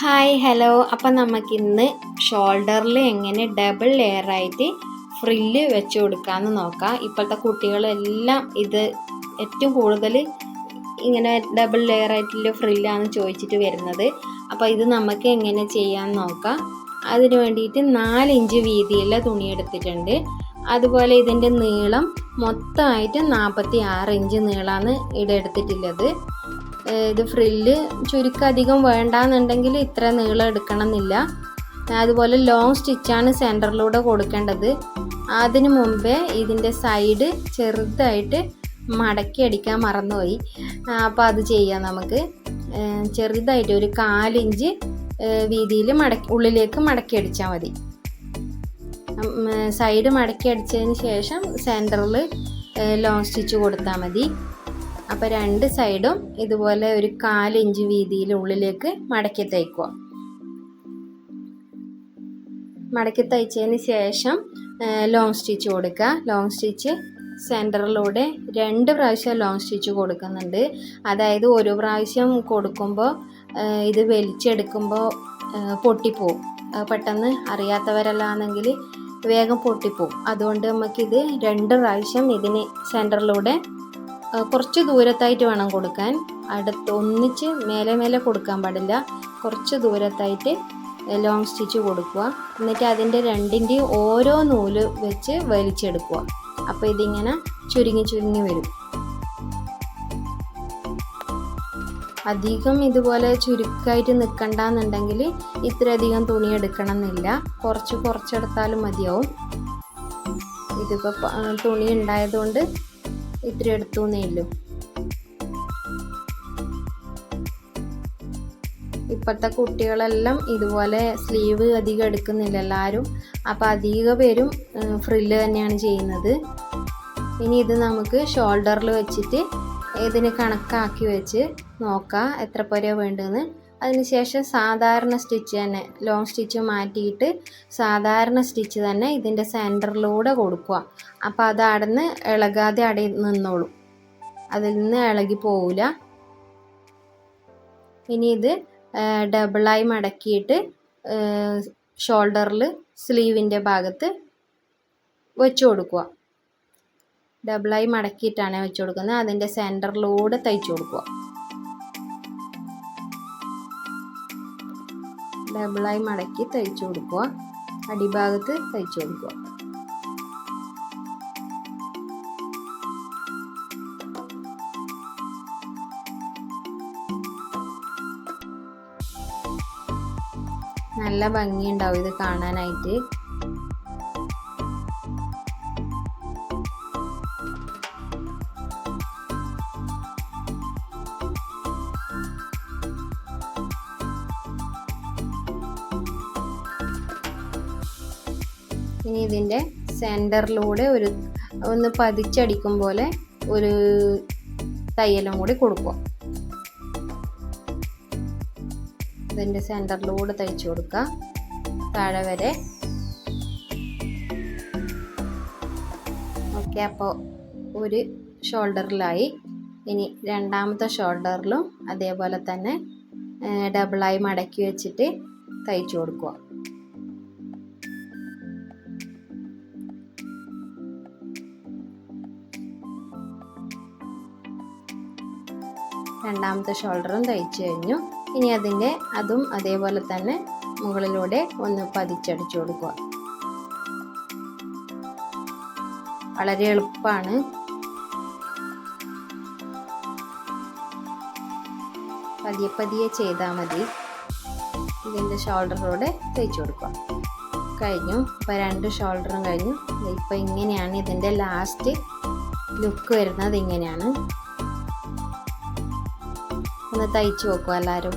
Hi hello. അപ്പം നമുക്കിന്ന് ഷോൾഡറിൽ എങ്ങനെ ഡബിൾ ലെയറായിട്ട് ഫ്രില്ല് വെച്ച് കൊടുക്കാമെന്ന് നോക്കാം. ഇപ്പോഴത്തെ കുട്ടികളെല്ലാം ഇത് ഏറ്റവും കൂടുതൽ ഇങ്ങനെ ഡബിൾ ലെയറായിട്ടുള്ള ഫ്രില്ലാണ് ചോദിച്ചിട്ട് വരുന്നത്. അപ്പോൾ ഇത് നമുക്ക് എങ്ങനെ ചെയ്യാമെന്ന് നോക്കാം. അതിന് വേണ്ടിയിട്ട് 4 ഇഞ്ച് വീതിയുള്ള തുണി എടുത്തിട്ടുണ്ട്. അതുപോലെ ഇതിൻ്റെ നീളം മൊത്തമായിട്ട് 46 ഇഞ്ച് നീളമാണ് ഇവിടെ എടുത്തിട്ടുള്ളത്. ഇത് ഫ്രില്ല് ചുരുക്കം അധികം വേണ്ടാന്നുണ്ടെങ്കിൽ ഇത്ര നീളം എടുക്കണമെന്നില്ല. അതുപോലെ ലോങ് സ്റ്റിച്ചാണ് സെൻറ്ററിലൂടെ കൊടുക്കേണ്ടത്. അതിന് മുമ്പേ ഇതിൻ്റെ സൈഡ് ചെറുതായിട്ട് മടക്കി അടിക്കാൻ മറന്നുപോയി. അപ്പോൾ അത് ചെയ്യാം. നമുക്ക് ചെറുതായിട്ട് ഒരു 4 ഇഞ്ച് വീതിയിൽ ഉള്ളിലേക്ക് മടക്കി അടിച്ചാൽ മതി. സൈഡ് മടക്കി അടിച്ചതിന് ശേഷം സെൻറ്ററിൽ ലോങ് സ്റ്റിച്ച് കൊടുത്താൽ മതി. അപ്പോൾ 2 സൈഡും ഇതുപോലെ ഒരു 4 ഇഞ്ച് വീതിയിൽ ഉള്ളിലേക്ക് മടക്കി തയ്ക്കുക. മടക്കി തയ്ച്ചതിന് ശേഷം ലോങ് സ്റ്റിച്ച് കൊടുക്കുക. ലോങ് സ്റ്റിച്ച് സെൻറ്ററിലൂടെ 2 പ്രാവശ്യം ലോങ് സ്റ്റിച്ച് കൊടുക്കുന്നുണ്ട്. അതായത് ഒരു പ്രാവശ്യം കൊടുക്കുമ്പോൾ ഇത് വലിച്ചെടുക്കുമ്പോൾ പൊട്ടിപ്പോവും. പെട്ടെന്ന് അറിയാത്തവരല്ലാണെങ്കിൽ വേഗം പൊട്ടിപ്പോവും. അതുകൊണ്ട് നമുക്കിത് 2 പ്രാവശ്യം ഇതിന് സെൻറ്ററിലൂടെ കുറച്ച് ദൂരത്തായിട്ട് വേണം കൊടുക്കാൻ. ഒന്നിച്ച് മേലെ കൊടുക്കാൻ പാടില്ല. കുറച്ച് ദൂരത്തായിട്ട് ലോങ് സ്റ്റിച്ച് കൊടുക്കുക. എന്നിട്ട് അതിൻ്റെ 2ൻ്റെയും ഓരോ നൂല് വെച്ച് വലിച്ചെടുക്കുക. അപ്പോൾ ഇതിങ്ങനെ ചുരുങ്ങി വരും. അധികം ഇതുപോലെ ചുരുക്കമായിട്ട് നിൽക്കണ്ടെന്നുണ്ടെങ്കിൽ ഇത്രയധികം തുണി എടുക്കണം എന്നില്ല. കുറച്ചെടുത്താലും മതിയാവും. ഇതിപ്പോൾ തുണി ഉണ്ടായതുകൊണ്ട് ഇത്ര എടുത്തു എന്നേ ഉള്ളൂ. ഇപ്പോഴത്തെ കുട്ടികളെല്ലാം ഇതുപോലെ സ്ലീവ് അധികം എടുക്കുന്നില്ല എല്ലാവരും. അപ്പോൾ അധിക പേരും ഫ്രില്ല് തന്നെയാണ് ചെയ്യുന്നത്. ഇനി ഇത് നമുക്ക് ഷോൾഡറിൽ വെച്ചിട്ട് ഇതിന് കണക്കാക്കി വെച്ച് നോക്കാം എത്ര പോരെയാണ് വേണ്ടതെന്ന്. അതിനുശേഷം സാധാരണ സ്റ്റിച്ച് തന്നെ ലോങ് സ്റ്റിച്ച് മാറ്റിയിട്ട് സാധാരണ സ്റ്റിച്ച് തന്നെ ഇതിൻ്റെ സെൻറ്ററിലൂടെ കൊടുക്കുക. അപ്പോൾ അത് അടന്ന് ഇളകാതെ നിന്നോളും. അതിൽ നിന്ന് ഇളകി പോവില്ല. ഇനി ഇത് ഡബിളായി മടക്കിയിട്ട് ഷോൾഡറിൽ സ്ലീവിൻ്റെ ഭാഗത്ത് വെച്ച് കൊടുക്കുക. ഡബിളായി മടക്കിയിട്ടാണ് വെച്ച് കൊടുക്കുന്നത്. അതിൻ്റെ സെൻറ്ററിലൂടെ തയ്ച്ചു കൊടുക്കുക. ഡബിളായി മടക്കി തയ്ച്ചു കൊടുക്കുക. അടിഭാഗത്ത് തയ്ച്ചു കൊടുക്കുക. നല്ല ഭംഗിയുണ്ടാവും ഇത് കാണാനായിട്ട്. ഇനി ഇതിൻ്റെ സെൻറ്ററിലൂടെ ഒന്ന് പതിച്ചടിക്കും പോലെ ഒരു തയ്യലും കൂടി കൊടുക്കുക. ഇതിൻ്റെ സെൻറ്ററിലൂടെ തയ്ച്ചു കൊടുക്കുക താഴെ വരെ. ഓക്കെ, അപ്പോൾ ഒരു ഷോൾഡറിലായി. ഇനി രണ്ടാമത്തെ ഷോൾഡറിലും അതേപോലെ തന്നെ ഡബിളായി മടക്കി വെച്ചിട്ട് തയ്ച്ചു കൊടുക്കുക. രണ്ടാമത്തെ ഷോൾഡറും തയ്ച്ചു കഴിഞ്ഞു. ഇനി അതും അതേപോലെ തന്നെ മുകളിലൂടെ ഒന്ന് പതിച്ചടിച്ചു കൊടുക്കുക. വളരെ എളുപ്പമാണ്. പതിയെ ചെയ്താൽ മതി. ഇതിൻ്റെ ഷോൾഡറിലൂടെ തയ്ച്ചു കൊടുക്കുക. കഴിഞ്ഞു. ഇപ്പോൾ 2 ഷോൾഡറും കഴിഞ്ഞു. ഇപ്പോൾ ഇങ്ങനെയാണ് ഇതിൻ്റെ ലാസ്റ്റ് ലുക്ക് വരുന്നത്. ഇങ്ങനെയാണ്. ഒന്ന് തയ്ച്ചു നോക്കുക എല്ലാവരും.